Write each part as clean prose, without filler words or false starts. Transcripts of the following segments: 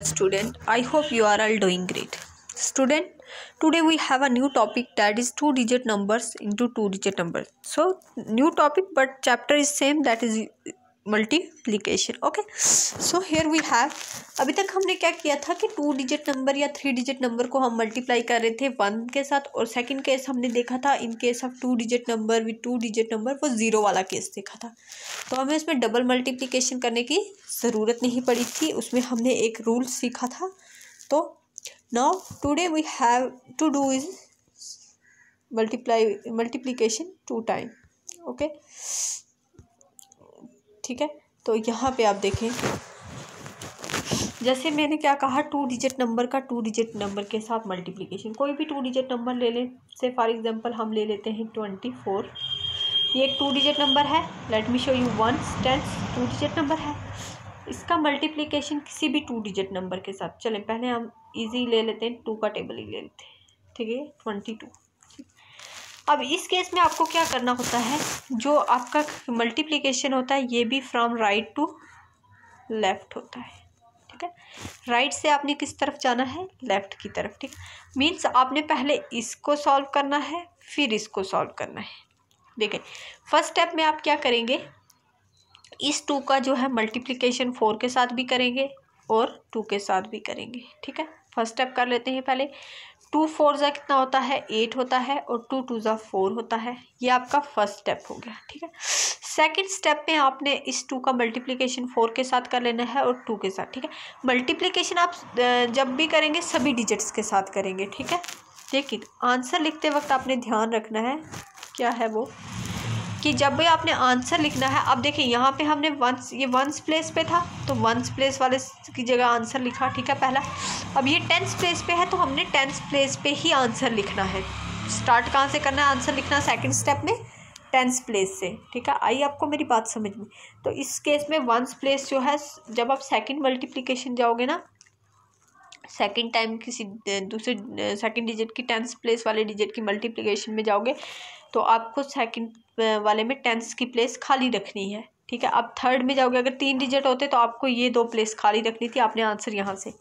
student, I hope you are all doing great. Student, today we have a new topic, that is two digit numbers into two digit numbers. So new topic but chapter is same, that is multiplication. Okay, so here we have, अभी तक हमने क्या किया था कि two digit number या three digit number को हम मल्टीप्लाई कर रहे थे वन के साथ, और सेकंड केस हमने देखा था in case of to digit number with two digit number, वो ज़ीरो वाला केस देखा था. तो हमें इसमें डबल मल्टीप्लिकेशन करने की ज़रूरत नहीं पड़ी थी, उसमें हमने एक रूल सीखा था. तो now today we have to do is multiplication two time. Okay, ठीक है. तो यहाँ पे आप देखें, जैसे मैंने क्या कहा, टू डिजिट नंबर का टू डिजिट नंबर के साथ मल्टीप्लिकेशन. कोई भी टू डिजिट नंबर ले लें, से फॉर एग्जांपल हम ले लेते हैं 24. ये एक टू डिजिट नंबर है. Let me show you ones tens, to digit number है. इसका मल्टीप्लिकेशन किसी भी टू डिजिट नंबर के साथ, चलें पहले हम इजी ले लेते हैं, टू का टेबल ही ले लेते हैं. ठीक है, 22. अब इस केस में आपको क्या करना होता है, जो आपका मल्टीप्लिकेशन होता है ये भी फ्रॉम राइट टू लेफ़्ट होता है. ठीक है, राइट से आपने किस तरफ जाना है, लेफ़्ट की तरफ. ठीक, मीन्स आपने पहले इसको सॉल्व करना है फिर इसको सॉल्व करना है. देखें, फर्स्ट स्टेप में आप क्या करेंगे, इस टू का जो है मल्टीप्लिकेशन 4 के साथ भी करेंगे और 2 के साथ भी करेंगे. ठीक है, फर्स्ट स्टेप कर लेते हैं पहले. 2 4 ज़ा कितना होता है, 8 होता है, और 2 2 ज़ा 4 होता है. ये आपका फर्स्ट स्टेप हो गया. ठीक है, सेकंड स्टेप में आपने इस 2 का मल्टीप्लिकेशन 4 के साथ कर लेना है और 2 के साथ. ठीक है, मल्टीप्लिकेशन आप जब भी करेंगे सभी डिजिट्स के साथ करेंगे. ठीक है, लेकिन आंसर लिखते वक्त आपने ध्यान रखना है, क्या है वो, कि जब भी आपने आंसर लिखना है, अब देखिए यहाँ पे हमने वंस, ये वंस प्लेस पे था तो वंस प्लेस वाले की जगह आंसर लिखा. ठीक है, पहला. अब ये टेंस प्लेस पे है तो हमने टेंस प्लेस पे ही आंसर लिखना है. स्टार्ट कहाँ से करना है आंसर लिखना, सेकंड स्टेप में टेंस प्लेस से. ठीक है, आई आपको मेरी बात समझ में. तो इस केस में वंस प्लेस जो है, जब आप सेकेंड मल्टीप्लिकेशन जाओगे ना, सेकंड टाइम किसी दूसरे सेकंड डिजिट की टेंस प्लेस वाले डिजिट की मल्टीप्लिकेशन में जाओगे तो आपको सेकंड वाले में टेंस की प्लेस खाली रखनी है. ठीक है, अब थर्ड में जाओगे, अगर 3 डिजिट होते तो आपको ये 2 प्लेस खाली रखनी थी, आपने आंसर यहाँ से.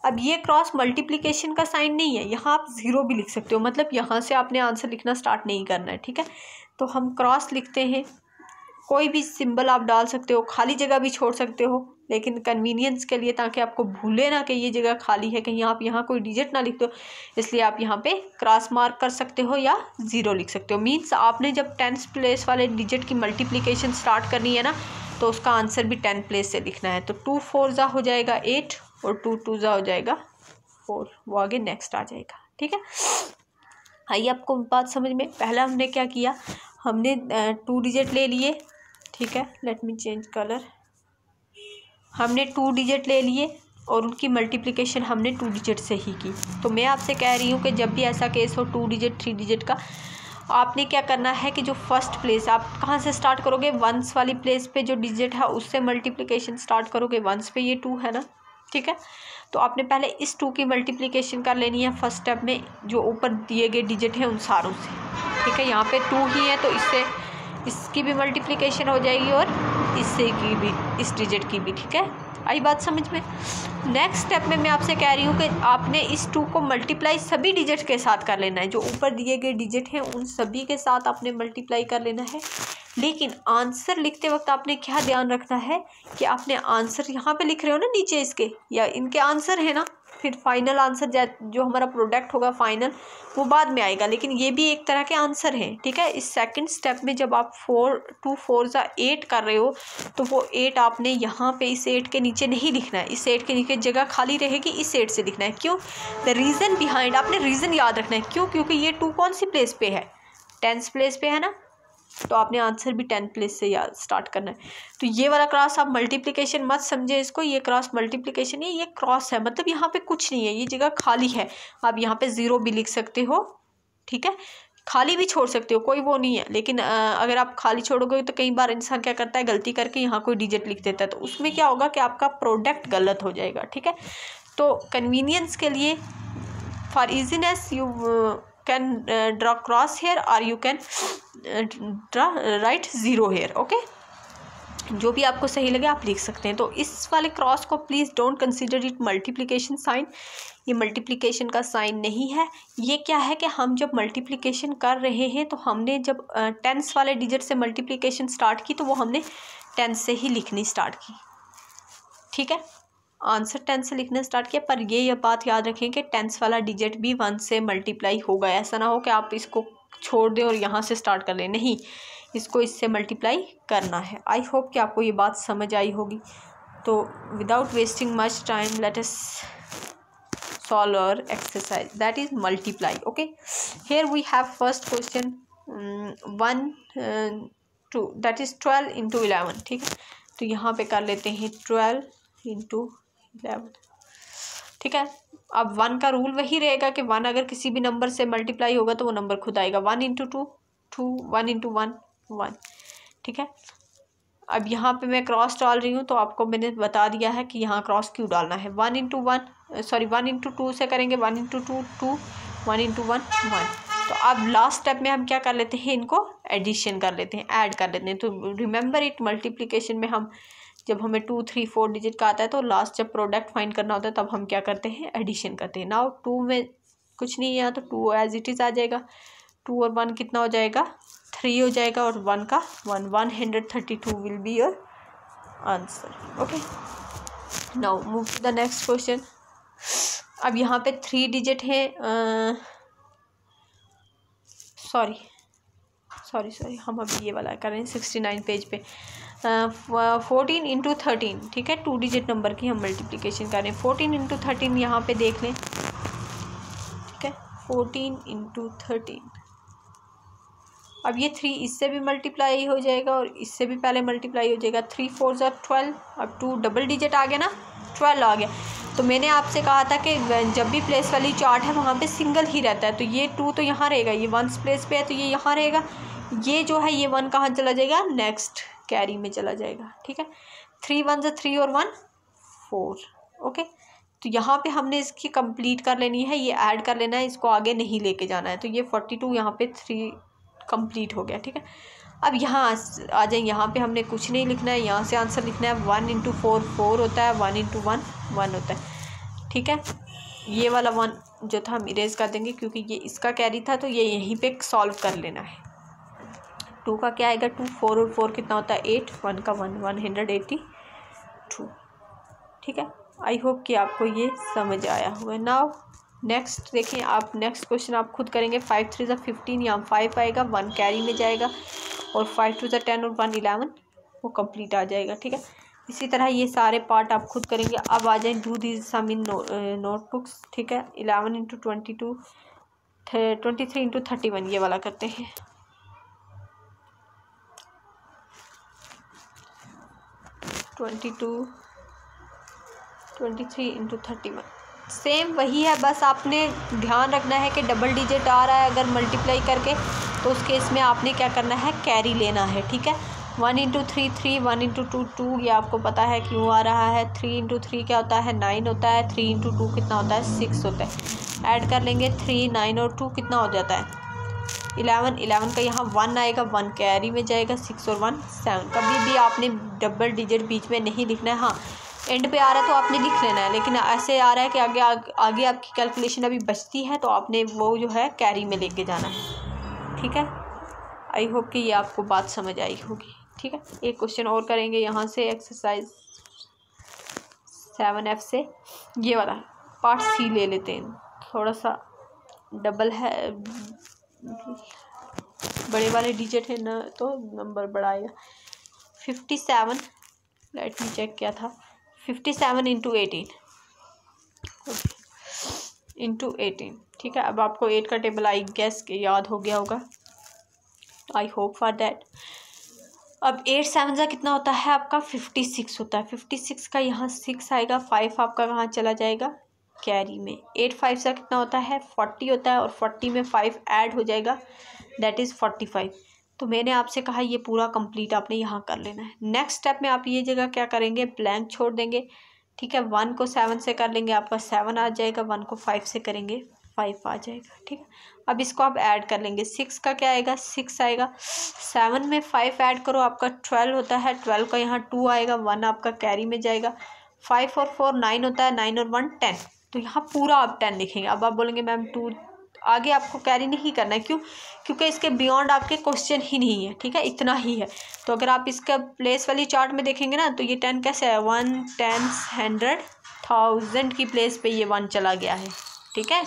अब ये क्रॉस मल्टीप्लिकेशन का साइन नहीं है, यहाँ आप ज़ीरो भी लिख सकते हो, मतलब यहाँ से आपने आंसर लिखना स्टार्ट नहीं करना है. ठीक है, तो हम क्रॉस लिखते हैं, कोई भी सिंबल आप डाल सकते हो, खाली जगह भी छोड़ सकते हो, लेकिन कन्वीनियंस के लिए, ताकि आपको भूले ना कि ये जगह खाली है, कहीं आप यहाँ कोई डिजिट ना लिख दो, इसलिए आप यहाँ पे क्रॉस मार्क कर सकते हो या ज़ीरो लिख सकते हो. मीन्स आपने जब टेंस प्लेस वाले डिजिट की मल्टीप्लिकेशन स्टार्ट करनी है ना, तो उसका आंसर भी 10 प्लेस से लिखना है. तो 2 4 ज़ा हो जाएगा 8 और 2 2 ज़ा हो जाएगा 4, वो आगे नेक्स्ट आ जाएगा. ठीक है, आइए आपको बात समझ में. पहला हमने क्या किया, हमने 2 डिजिट ले लिए. ठीक है, लेट मी चेंज कलर. हमने 2 डिजिट ले लिए और उनकी मल्टीप्लिकेशन हमने 2 डिजिट से ही की. तो मैं आपसे कह रही हूँ कि जब भी ऐसा केस हो 2 डिजिट 3 डिजिट का, आपने क्या करना है कि जो फर्स्ट प्लेस, आप कहाँ से स्टार्ट करोगे, वंस वाली प्लेस पे जो डिजिट है उससे मल्टीप्लिकेशन स्टार्ट करोगे. वंस पे ये 2 है ना. ठीक है, तो आपने पहले इस 2 की मल्टीप्लिकेशन कर लेनी है फर्स्ट स्टेप में, जो ऊपर दिए गए डिजिट हैं उन सारों से. ठीक है, यहाँ पे 2 ही है तो इससे इसकी भी मल्टीप्लिकेशन हो जाएगी और इससे की भी, इस डिजिट की भी. ठीक है, आई बात समझ में. नेक्स्ट स्टेप में मैं आपसे कह रही हूँ कि आपने इस 2 को मल्टीप्लाई सभी डिजिट के साथ कर लेना है, जो ऊपर दिए गए डिजिट हैं उन सभी के साथ आपने मल्टीप्लाई कर लेना है. लेकिन आंसर लिखते वक्त आपने क्या ध्यान रखना है कि आपने आंसर यहाँ पे लिख रहे हो ना नीचे इसके, या इनके आंसर है ना, फिर फाइनल आंसर जो हमारा प्रोडक्ट होगा फाइनल, वो बाद में आएगा, लेकिन ये भी एक तरह के आंसर हैं. ठीक है, इस सेकंड स्टेप में जब आप 2 4 ज़ा 8 कर रहे हो तो वो 8 आपने यहाँ पे इस 8 के नीचे नहीं लिखना है, इस 8 के नीचे जगह खाली रहेगी, इस 8 से लिखना है. क्यों, द रीज़न बिहाइंड, आपने रीज़न याद रखना है. क्यों, क्योंकि ये 2 कौन सी प्लेस पे है, टेंस प्लेस पे है ना, तो आपने आंसर भी 10 प्लेस से याद स्टार्ट करना है. तो ये वाला क्रॉस आप मल्टीप्लिकेशन मत समझे इसको, ये क्रॉस मल्टीप्लिकेशन है, ये क्रॉस है, मतलब यहाँ पे कुछ नहीं है, ये जगह खाली है. आप यहाँ पे 0 भी लिख सकते हो. ठीक है, खाली भी छोड़ सकते हो, कोई वो नहीं है. लेकिन अगर आप खाली छोड़ोगे तो कई बार इंसान क्या करता है, गलती करके यहाँ कोई डिजिट लिख देता है, तो उसमें क्या होगा कि आपका प्रोडक्ट गलत हो जाएगा. ठीक है, तो कन्वीनियंस के लिए, for easiness, you can draw cross here और you can write 0 here. Okay, जो भी आपको सही लगे आप लिख सकते हैं। तो इस वाले क्रॉस को please don't consider it multiplication sign, ये मल्टीप्लिकेशन का साइन नहीं है। ये क्या है कि हम जब मल्टीप्लिकेशन कर रहे हैं तो हमने जब टेंस वाले डिजिट से मल्टीप्लिकेशन स्टार्ट की तो वो हमने टेंस से ही लिखनी स्टार्ट की, ठीक है, आंसर टेंस से लिखना स्टार्ट किया। पर ये बात याद रखें कि टेंस वाला डिजिट भी 1 से मल्टीप्लाई होगा, ऐसा ना हो कि आप इसको छोड़ दें और यहाँ से स्टार्ट कर लें, नहीं, इसको इससे मल्टीप्लाई करना है। आई होप कि आपको ये बात समझ आई होगी। तो without wasting much time let us solve our exercise, that is multiply. Okay, here we have first question 1 2 that is 12 into 11, ठीक है। तो यहाँ पे कर लेते हैं 12 into 11, ठीक है। अब 1 का रूल वही रहेगा कि 1 अगर किसी भी नंबर से मल्टीप्लाई होगा तो वो नंबर खुद आएगा। 1 into 2 2, 1 into 1 1, ठीक है। अब यहाँ पे मैं क्रॉस डाल रही हूँ तो आपको मैंने बता दिया है कि यहाँ क्रॉस क्यों डालना है। 1 into 2 से करेंगे, 1 into 2 2, 1 into 1 1। तो अब लास्ट स्टेप में हम क्या कर लेते हैं, इनको एडिशन कर लेते हैं, ऐड कर लेते हैं। तो रिमेंबर इट, मल्टीप्लिकेशन में हम जब हमें 2 3 4 डिजिट का आता है तो लास्ट जब प्रोडक्ट फाइंड करना होता है तब हम क्या करते हैं, एडिशन करते हैं। नाउ 2 में कुछ नहीं है तो 2 एज इट इज़ आ जाएगा। 2 और 1 कितना हो जाएगा, 3 हो जाएगा, और 1 का 1, 132 will be your answer. Okay, now move to the next question. अब यहाँ पे 3 डिजिट है, सॉरी हम अभी ये वाला कर रहे हैं 69 पेज पे। 14 into 13, ठीक है, 2 डिजिट नंबर की हम मल्टीप्लिकेशन कर रहे हैं। 14 into 13 यहाँ पे देख लें, ठीक है, 14 into 13। अब ये 3 इससे भी मल्टीप्लाई हो जाएगा और इससे भी पहले मल्टीप्लाई हो जाएगा। 3 4 12, अब 2 डबल डिजिट आ गया ना, 12 आ गया। तो मैंने आपसे कहा था कि जब भी प्लेस वाली चार्ट है वहाँ पे सिंगल ही रहता है, तो ये 2 तो यहाँ रहेगा, ये 1 प्लेस पे है तो ये यहाँ रहेगा, ये जो है ये 1 कहाँ चला जाएगा, नेक्स्ट कैरी में चला जाएगा, ठीक है। 3 1 3 और 1 4। ओके, तो यहाँ पे हमने इसकी कंप्लीट कर लेनी है, ये ऐड कर लेना है, इसको आगे नहीं लेके जाना है। तो ये 42 यहाँ पे 3 कंप्लीट हो गया, ठीक है। अब यहाँ आ जाए, यहाँ पे हमने कुछ नहीं लिखना है, यहाँ से आंसर लिखना है। 1 into 4 4 होता है, 1 into 1 1 होता है, ठीक है। ये वाला 1 जो था हम इरेज कर देंगे क्योंकि ये इसका कैरी था, तो ये यहीं पे सॉल्व कर लेना है। 2 का क्या आएगा, 2 4 और 4 कितना होता है 8, 1 का 1 182, ठीक है। आई होप कि आपको ये समझ आया हुआ। नाउ नेक्स्ट देखें आप, नेक्स्ट क्वेश्चन आप खुद करेंगे। 5 3 15, यहाँ 5 आएगा, 1 कैरी में जाएगा, और 5 2 10 और 1 11, वो कंप्लीट आ जाएगा, ठीक है। इसी तरह ये सारे पार्ट आप खुद करेंगे। अब आ जाए do this sum in notebooks, ठीक है। 11 into 22, 23 into 31, ये वाला करते हैं। (22) 23 into 31 सेम वही है, बस आपने ध्यान रखना है कि डबल डिजिट आ रहा है अगर मल्टीप्लाई करके, तो उस केस में आपने क्या करना है, कैरी लेना है, ठीक है। 1 into 3 3, 1 into 2 2, ये आपको पता है क्यों आ रहा है। 3 into 3 क्या होता है, 9 होता है। 3 into 2 कितना होता है, 6 होता है। ऐड कर लेंगे 3 9 और 2 कितना हो जाता है 11। 11 का यहाँ 1 आएगा, 1 कैरी में जाएगा, 6 और 1 7। कभी भी आपने डबल डिजिट बीच में नहीं लिखना है। हाँ, एंड पे आ रहा है तो आपने लिख लेना है, लेकिन ऐसे आ रहा है कि आगे आपकी कैलकुलेशन अभी बचती है तो आपने वो जो है कैरी में लेके जाना है, ठीक है। आई होप कि ये आपको बात समझ आई होगी, ठीक है। एक क्वेश्चन और करेंगे यहाँ से, एक्सरसाइज 7F से। ये वाला पार्ट सी ले लेते हैं, थोड़ा सा डबल है, बड़े वाले डिजिट है ना तो नंबर बड़ा आएगा। 57, लेट मी चेक क्या था, 57 into 18 into 18, ठीक है। अब आपको 8 का टेबल आई गेस के याद हो गया होगा, आई होप फॉर दैट। अब 8 7 का कितना होता है आपका, 56 होता है। 56 का यहाँ 6 आएगा, 5 आपका कहाँ चला जाएगा, कैरी में। 8 5 का कितना होता है, 40 होता है, और 40 में 5 ऐड हो जाएगा, दैट इज़ 45। तो मैंने आपसे कहा ये पूरा कंप्लीट आपने यहाँ कर लेना है। नेक्स्ट स्टेप में आप ये जगह क्या करेंगे, ब्लैंक छोड़ देंगे, ठीक है। 1 को 7 से कर लेंगे, आपका 7 आ जाएगा। 1 को 5 से करेंगे 5 आ जाएगा। ठीक है, अब इसको आप ऐड कर लेंगे। 6 का क्या आएगा, 6 आएगा। 7 में 5 ऐड करो, आपका 12 होता है। 12 का यहाँ 2 आएगा, 1 आपका कैरी में जाएगा। 5 और 4 9 होता है, 9 और 1 10। तो यहाँ पूरा आप 10 लिखेंगे। अब आप बोलेंगे मैम 2 आगे आपको कैरी नहीं करना है, क्यों? क्योंकि इसके बियॉन्ड आपके क्वेश्चन ही नहीं है। ठीक है, इतना ही है। तो अगर आप इसका प्लेस वाली चार्ट में देखेंगे ना, तो ये 10 कैसे है, 1 10 100 1000 की प्लेस पे ये 1 चला गया है। ठीक है,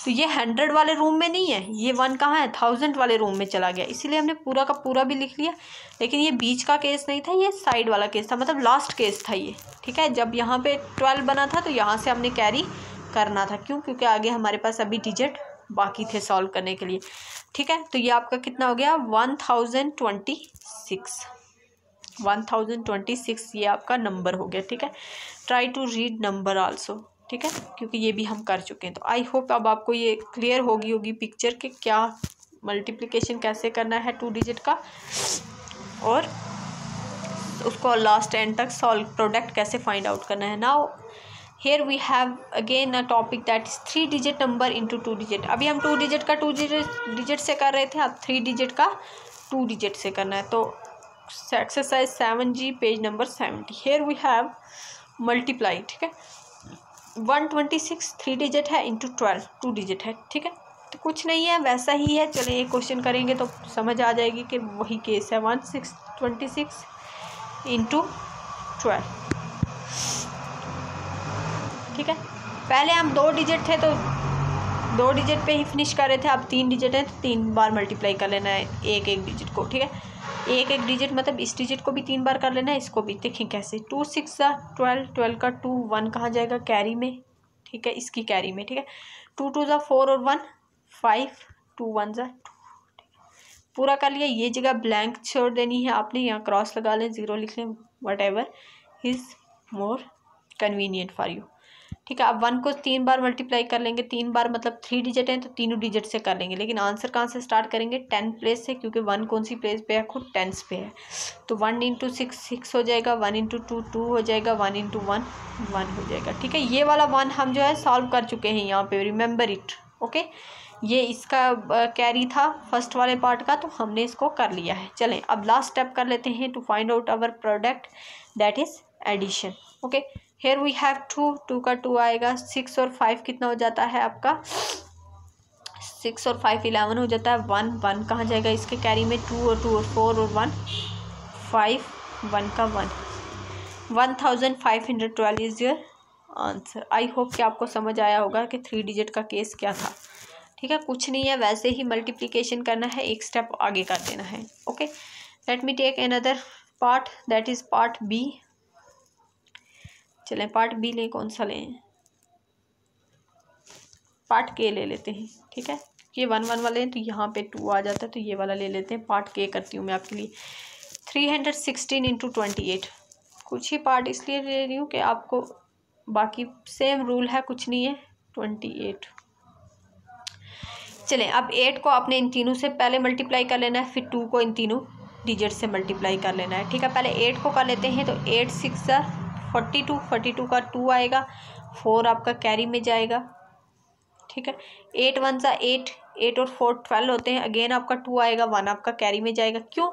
तो ये 100 वाले रूम में नहीं है, ये 1 कहाँ है, 1000 वाले रूम में चला गया। इसीलिए हमने पूरा का पूरा भी लिख लिया। लेकिन ये बीच का केस नहीं था, ये साइड वाला केस था, मतलब लास्ट केस था ये। ठीक है, जब यहाँ पे 12 बना था तो यहाँ से हमने कैरी करना था। क्यों? क्योंकि आगे हमारे पास अभी डिजिट बाकी थे सॉल्व करने के लिए। ठीक है, तो ये आपका कितना हो गया, 1026। 1026 ये आपका नंबर हो गया। ठीक है, try to read number also. ठीक है, क्योंकि ये भी हम कर चुके हैं। तो आई होप अब आपको ये क्लियर होगी पिक्चर कि क्या मल्टीप्लिकेशन कैसे करना है 2 डिजिट का, और उसको लास्ट एंड तक सॉल्व प्रोडक्ट कैसे फाइंड आउट करना है। Now here we have again a topic that is 3 digit number into 2 digit। अभी हम 2 डिजिट का 2 डिजिट से कर रहे थे, अब 3 डिजिट का 2 डिजिट से करना है। तो exercise 7G page number 70। here we have multiply। ठीक है, 126 3 डिजिट है इंटू 12 2 डिजिट है। ठीक है, तो कुछ नहीं है, वैसा ही है। चलिए ये क्वेश्चन करेंगे तो समझ आ जाएगी कि वही केस है। 126 इंटू 12। ठीक है, पहले हम 2 डिजिट थे तो 2 डिजिट पे ही फिनिश कर रहे थे। अब 3 डिजिट है तो 3 बार मल्टीप्लाई कर लेना है एक डिजिट को। ठीक है, एक डिजिट मतलब इस डिजिट को भी 3 बार कर लेना है, इसको भी। देखें कैसे, 2 6 12 12 का 2 1 कहाँ जाएगा, कैरी में। ठीक है, इसकी कैरी में। ठीक है, 2 2 4 और 1 5 2 1 2। पूरा कर लिया। ये जगह ब्लैंक छोड़ देनी है आपने, यहाँ क्रॉस लगा लें, 0 लिख लें, what ever is more convenient for you. ठीक है, अब 1 को 3 बार मल्टीप्लाई कर लेंगे। 3 बार मतलब 3 डिजिट है तो तीनों डिजिट से कर लेंगे। लेकिन आंसर कहाँ से स्टार्ट करेंगे, 10 प्लेस से, क्योंकि 1 कौन सी प्लेस पे है, खुद 10 पे है। तो 1 इंटू 6 6 हो जाएगा, 1 इंटू 2 2 हो जाएगा, 1 इंटू 1 1 हो जाएगा। ठीक है, ये वाला 1 हम जो है सॉल्व कर चुके हैं यहाँ पे, रिमेंबर इट। ओके, ये इसका कैरी था फर्स्ट वाले पार्ट का, तो हमने इसको कर लिया है। चलें अब लास्ट स्टेप कर लेते हैं to find out our product, that is addition. Okay, here we have 2 का 2 आएगा। 6 और 5 कितना हो जाता है आपका, 6 और 5 11 हो जाता है। 1 1 कहाँ जाएगा इसके कैरी में, 2 और 4 और 1 5 1 का 1 1512 is your answer. I hope कि आपको समझ आया होगा कि 3 डिजिट का केस क्या था। ठीक है, कुछ नहीं है, वैसे ही मल्टीप्लिकेशन करना है, एक स्टेप आगे कर देना है। Okay, let me take another part, that is part B. चलें पार्ट बी लें, कौन सा लें, पार्ट के ले लेते हैं। ठीक है, ये 1 1 वाले हैं तो यहाँ पे 2 आ जाता है, तो ये वाला ले लेते हैं। पार्ट के करती हूँ मैं आपके लिए। 316 इंटू 28। कुछ ही पार्ट इसलिए ले रही हूँ कि आपको बाकी सेम रूल है, कुछ नहीं है। 28। चलें अब 8 को आपने इन तीनों से पहले मल्टीप्लाई कर लेना है, फिर 2 को इन तीनों डिजिट से मल्टीप्लाई कर लेना है। ठीक है, पहले 8 को कर लेते हैं। तो 8 6 42 42 का 2 आएगा, 4 आपका कैरी में जाएगा। ठीक है, 8 1 8 8 और 4 12 होते हैं। अगेन आपका 2 आएगा, 1 आपका कैरी में जाएगा। क्यों?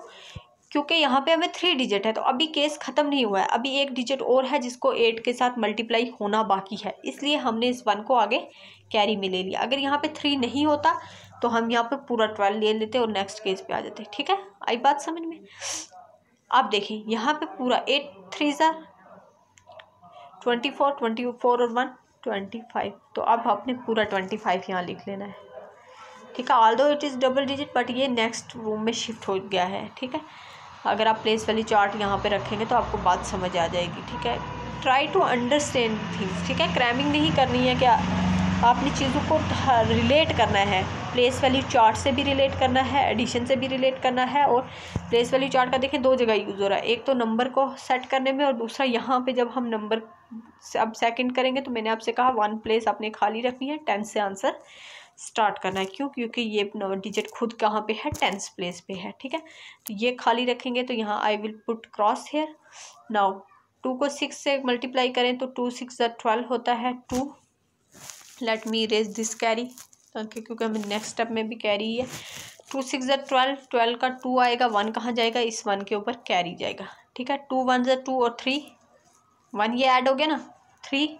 क्योंकि यहाँ पे हमें 3 डिजिट है, तो अभी केस ख़त्म नहीं हुआ है, अभी एक डिजिट और है जिसको 8 के साथ मल्टीप्लाई होना बाकी है, इसलिए हमने इस 1 को आगे कैरी में ले लिया। अगर यहाँ पे 3 नहीं होता तो हम यहाँ पे पूरा 12 ले लेते और नेक्स्ट केस पे आ जाते। ठीक है, आई बात समझ में? आप देखें यहाँ पे पूरा 8 3 24 24 और 1 25। तो अब आपने पूरा 25 यहाँ लिख लेना है। ठीक है, although it is double digit, but ये नेक्स्ट रूम में शिफ्ट हो गया है। ठीक है, अगर आप प्लेस वाली चार्ट यहाँ पे रखेंगे तो आपको बात समझ आ जाएगी। ठीक है, ट्राई टू अंडरस्टैंड थिंग्स। ठीक है, क्रैमिंग नहीं करनी है, क्या आपने चीज़ों को रिलेट करना है। प्लेस वाली चार्ट से भी रिलेट करना है, एडिशन से भी रिलेट करना है। और प्लेस वाली चार्ट का देखें 2 जगह यूज़ हो रहा है, एक तो नंबर को सेट करने में, और दूसरा यहाँ पे जब हम नंबर अब सेकंड करेंगे तो मैंने आपसे कहा 1 प्लेस आपने खाली रखनी है, 10 से आंसर स्टार्ट करना है। क्यों? क्योंकि ये डिजिट खुद कहाँ पे है, 10th प्लेस पे है। ठीक है, तो ये खाली रखेंगे, तो यहाँ I will put cross here. Now 2 को 6 से मल्टीप्लाई करें तो 2 6 12 होता है। 2 let me erase this carry. Okay, क्योंकि हमें नेक्स्ट स्टेप में भी कैरी है। 2 6 ज़ा 12, 12 का 2 आएगा, 1 कहाँ जाएगा, इस 1 के ऊपर कैरी जाएगा। ठीक है, 2 1 ज़ा 2 और 3 1 ये ऐड हो गया ना, 3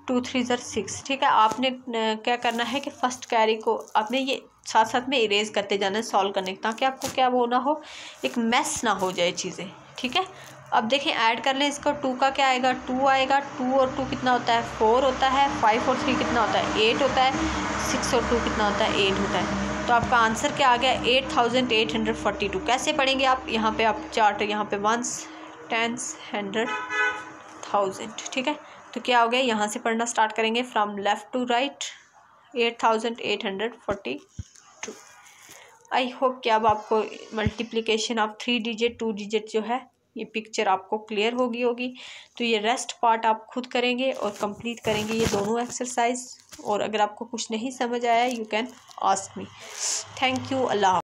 2 3 ज़ा 6। ठीक है, आपने क्या करना है कि फर्स्ट कैरी को आपने ये साथ साथ में इरेज करते जाना है सॉल्व करने, ताकि आपको क्या वो ना हो, एक मैस ना हो जाए चीज़ें। ठीक है, अब देखें ऐड कर लें इसको। 2 का क्या आएगा, 2 आएगा, 2 और 2 कितना होता है, 4 होता है, 5 और 3 कितना होता है, 8 होता है, 6 और 2 कितना होता है, 8 होता है। तो आपका आंसर क्या आ गया, 8842। कैसे पढ़ेंगे आप, यहाँ पे आप चार्ट, यहाँ पे 1s 10s 100 1000। ठीक है, तो क्या हो गया, यहाँ से पढ़ना स्टार्ट करेंगे from left to right, 8842। I hope कि अब आपको मल्टीप्लिकेशन ऑफ 3 डिजिट 2 डिजिट जो है ये पिक्चर आपको क्लियर होगी। तो ये रेस्ट पार्ट आप खुद करेंगे और कंप्लीट करेंगे ये दोनों एक्सरसाइज। और अगर आपको कुछ नहीं समझ आया, you can ask me. Thank you. Allah.